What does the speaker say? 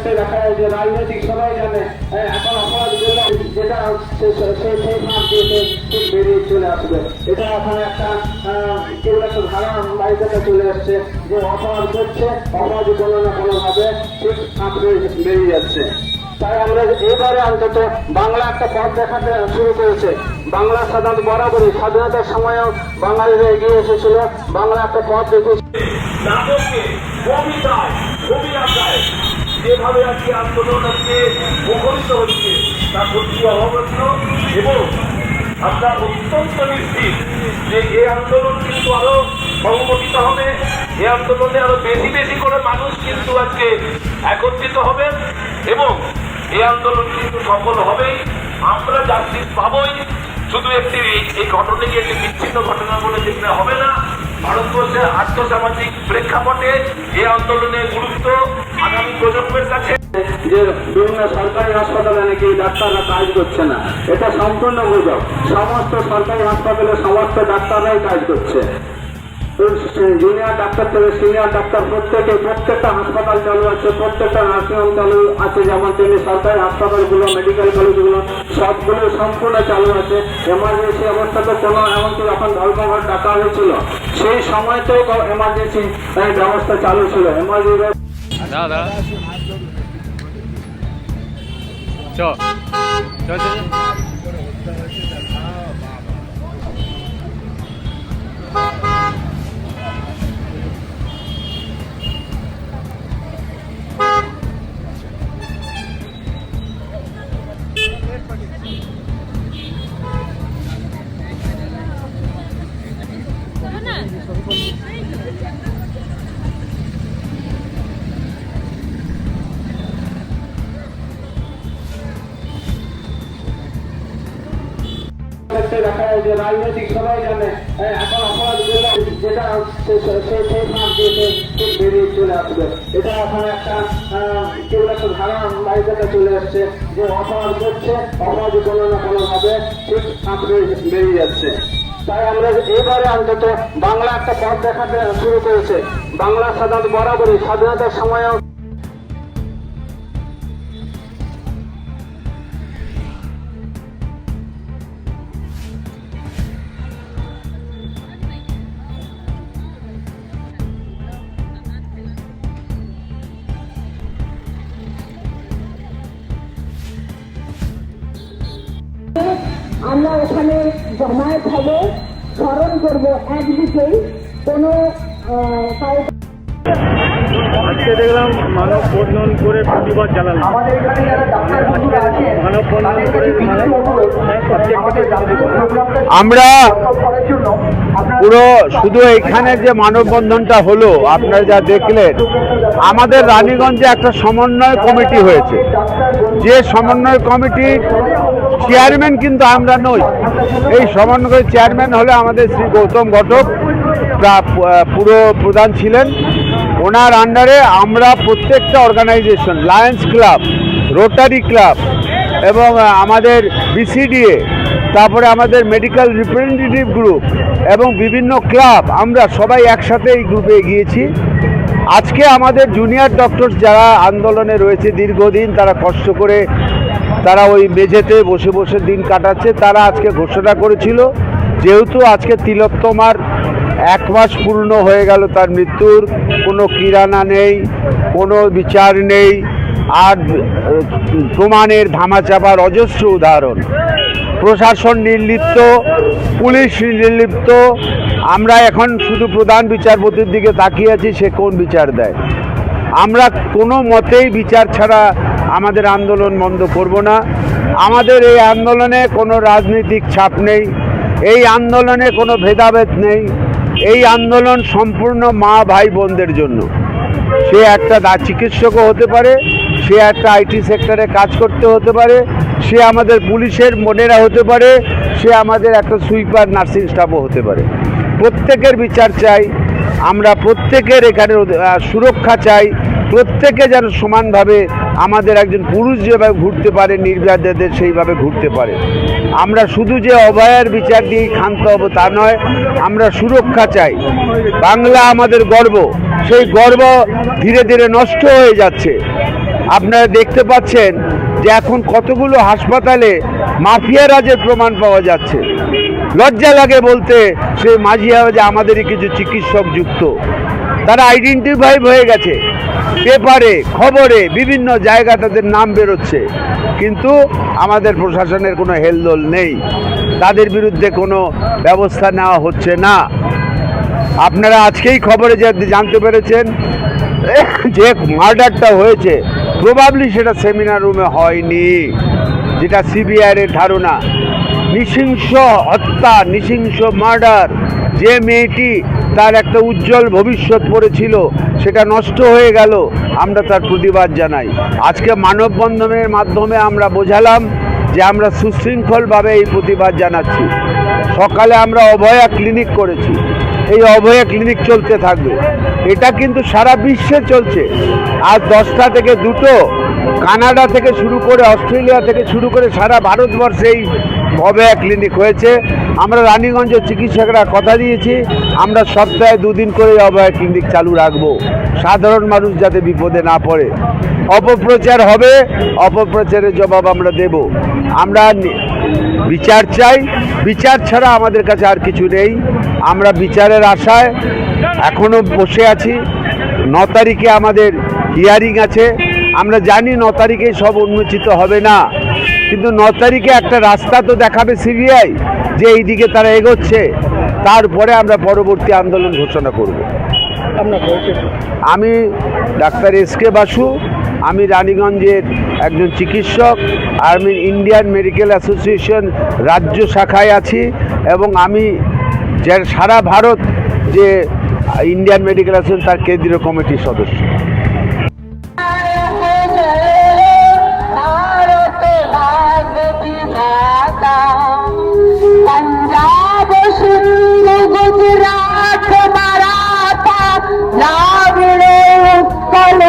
ক্ষেত্রে দেখা যায় যে রাজনৈতিক সবাই জানে এখন অপরাধ করলে যেটা সেই ফাঁক দিয়ে ঠিক বেরিয়ে চলে আসবে। এটা এখন একটা কেউ একটা ধারণা বাড়িতে চলে এসছে যে অপরাধ করছে, অপরাধ কোনো না কোনোভাবে ঠিক ফাঁক বেরিয়ে যাচ্ছে। তাই আমরা এবারে অন্তত বাংলা একটা পথ দেখাতে শুরু করেছে। বাংলা সাধারণত বরাবরই স্বাধীনতার সময়ও বাঙালিরা এগিয়ে এসেছিল, বাংলা একটা পথ দেখেছে। নাটকে কবিতায় কবিতায় যেভাবে আজকে আন্দোলন আজকে মুখরিত হচ্ছে তা সত্যি অভাবনীয় এবং আমরা অত্যন্ত নিশ্চিত যে এই আন্দোলন কিন্তু আরো সংগঠিত হবে। এই আন্দোলনে আরো বেশি বেশি করে মানুষ কিন্তু আজকে একত্রিত হবে এবং এই আন্দোলন কিন্তু সফল হবেই। আমরা জাস্টিস পাবই। শুধু একটি এই ঘটনাকে একটি বিচ্ছিন্ন ঘটনা বলে দেখলে হবে না। ভারতবর্ষের আর্থসামাজিক প্রেক্ষাপটে এই আন্দোলনের গুরুত্ব আগামী প্রজন্মের কাছে যে বিভিন্ন সরকারি হাসপাতালে নাকি ডাক্তাররা কাজ করছে না, এটা সম্পূর্ণ গুজব। সমস্ত সরকারি হাসপাতালে সমস্ত ডাক্তাররাই কাজ করছে। জুনিয়র ডাক্তার থেকে সিনিয়র ডাক্তার প্রত্যেকটা হাসপাতাল চালু আছে, প্রত্যেকটা নার্সিংহোম চালু আছে। যেমন তেমনি সরকারি হাসপাতালগুলো, মেডিকেল কলেজগুলো সবগুলো সম্পূর্ণ চালু আছে। এমার্জেন্সি অবস্থাতে কোনো এমনকি যখন ধর্মঘট ডাকা হয়েছিল সেই সময়তেও এমার্জেন্সি ব্যবস্থা চালু ছিল। এমার্জেন্সি ক্ষেত্রে দেখা যায় যে রাজনৈতিক সবাই জানে এখন অপরাধ করলে যেটা সেই ফাঁক দিয়ে ঠিক বেরিয়ে চলে আসবে। এটা এখন একটা কেউ একটা ধারণা বাড়িতে চলে এসছে যে অপরাধ করছে, অপরাধ কোনো না কোনোভাবে ঠিক ফাঁক বেরিয়ে যাচ্ছে। তাই আমরা এবারে অন্তত বাংলা একটা পথ দেখাতে শুরু করেছে। বাংলা সাধারণত বরাবরই স্বাধীনতার সময়ও আমরা ওখানে জমায়েত হব, স্মরণ করবো একদিকেই কোনো আজকে দেখলাম মানববন্ধন করে প্রতিবাদ জানালাম। মানববন্ধন করে আমরা পুরো শুধু এখানে যে মানববন্ধনটা হলো আপনারা যা দেখলেন, আমাদের রানীগঞ্জে একটা সমন্বয় কমিটি হয়েছে। যে সমন্বয় কমিটির চেয়ারম্যান কিন্তু আমরা নই। এই সমন্বয় চেয়ারম্যান হলে আমাদের শ্রী গৌতম ঘটক পুরো প্রধান ছিলেন। ওনার আন্ডারে আমরা প্রত্যেকটা organisation, Lions Club, Rotary Club এবং আমাদের বিসিডিএ, তারপরে আমাদের মেডিকেল রিপ্রেজেন্টেটিভ গ্রুপ এবং বিভিন্ন ক্লাব, আমরা সবাই একসাথে এই গ্রুপে গিয়েছি। আজকে আমাদের জুনিয়র ডক্টর যারা আন্দোলনে রয়েছে দীর্ঘদিন, তারা কষ্ট করে তারা ওই মেঝেতে বসে বসে দিন কাটাচ্ছে, তারা আজকে ঘোষণা করেছিল যেহেতু আজকে তিলোত্তমার 1 মাস পূর্ণ হয়ে গেল তার মৃত্যুর, কোনো কিরানা নেই, কোনো বিচার নেই, আর প্রমাণের ধামাচাপার অজস্র উদাহরণ। প্রশাসন নির্লিপ্ত, পুলিশ নির্লিপ্ত। আমরা এখন শুধু প্রধান বিচারপতির দিকে তাকিয়ে আছি, সে কোন বিচার দেয়। আমরা কোনো মতেই বিচার ছাড়া আমাদের আন্দোলন বন্ধ করব না। আমাদের এই আন্দোলনে কোনো রাজনৈতিক ছাপ নেই, এই আন্দোলনে কোনো ভেদাভেদ নেই। এই আন্দোলন সম্পূর্ণ মা ভাই বোনদের জন্য। সে একটা চিকিৎসকও হতে পারে, সে একটা আইটি সেক্টরে কাজ করতে হতে পারে, সে আমাদের পুলিশের বোনেরা হতে পারে, সে আমাদের একটা সুইপার নার্সিং স্টাফও হতে পারে। প্রত্যেকের বিচার চাই আমরা, প্রত্যেকের এখানে সুরক্ষা চাই, প্রত্যেকে যেন সমানভাবে আমাদের একজন পুরুষ যেভাবে ঘুরতে পারে নির্যাতিতদের সেইভাবে ঘুরতে পারে। আমরা শুধু যে অভয়ার বিচার দিয়েই ক্ষান্ত হব তা নয়, আমরা সুরক্ষা চাই। বাংলা আমাদের গর্ব, সেই গর্ব ধীরে ধীরে নষ্ট হয়ে যাচ্ছে। আপনারা দেখতে পাচ্ছেন যে এখন কতগুলো হাসপাতালে মাফিয়া রাজের প্রমাণ পাওয়া যাচ্ছে। লজ্জা লাগে বলতে সে মাঝি যে আমাদেরই কিছু চিকিৎসক যুক্ত, তারা আইডেন্টিফাই হয়ে গেছে, পেপারে খবরে বিভিন্ন জায়গা তাদের নাম বেরোচ্ছে, কিন্তু আমাদের প্রশাসনের কোনো হেলদোল নেই, তাদের বিরুদ্ধে কোনো ব্যবস্থা নেওয়া হচ্ছে না। আপনারা আজকেই খবরে জানতে পেরেছেন যে মার্ডারটা হয়েছে, প্রবাবলি সেটা সেমিনার রুমে হয়নি, যেটা সিবিআইয়ের ধারণা। নৃশংস হত্যা, নৃশংস মার্ডার, যে মেয়েটি তার একটা উজ্জ্বল ভবিষ্যৎ পড়েছিল সেটা নষ্ট হয়ে গেল, আমরা তার প্রতিবাদ জানাই। আজকে মানববন্ধনের মাধ্যমে আমরা বোঝালাম যে আমরা সুশৃঙ্খলভাবে এই প্রতিবাদ জানাচ্ছি। সকালে আমরা অভয়া ক্লিনিক করেছি, এই অভয়া ক্লিনিক চলতে থাকবে। এটা কিন্তু সারা বিশ্বে চলছে। আজ 10টা থেকে 2টো, কানাডা থেকে শুরু করে অস্ট্রেলিয়া থেকে শুরু করে সারা ভারতবর্ষে এই অভয়া ক্লিনিক হয়েছে। আমরা রানীগঞ্জের চিকিৎসকরা কথা দিয়েছি আমরা সপ্তাহে 2 দিন করে অভয়া ক্লিনিক চালু রাখবো, সাধারণ মানুষ যাতে বিপদে না পড়ে। অপপ্রচার হবে, অপপ্রচারের জবাব আমরা দেব। আমরা বিচার চাই, বিচার ছাড়া আমাদের কাছে আর কিছু নেই। আমরা বিচারের আশায় এখনো বসে আছি। 9 তারিখে আমাদের হিয়ারিং আছে। আমরা জানি 9 তারিখে সব উন্মোচিত হবে না, কিন্তু 9 তারিখে একটা রাস্তা তো দেখাবে সিবিআই যে এই দিকে তারা এগোচ্ছে, তারপরে আমরা পরবর্তী আন্দোলন ঘোষণা করব। আমি ডাক্তার এসকে বাসু, আমি রানীগঞ্জের একজন চিকিৎসক, আমি ইন্ডিয়ান মেডিকেল অ্যাসোসিয়েশন রাজ্য শাখায় আছি, এবং আমি যে সারা ভারত যে ইন্ডিয়ান মেডিকেল অ্যাসোসিয়েশন তার কেন্দ্রীয় কমিটির সদস্য। पंजाब सिंध गुजरात मराठा द्राविड़ उत्कल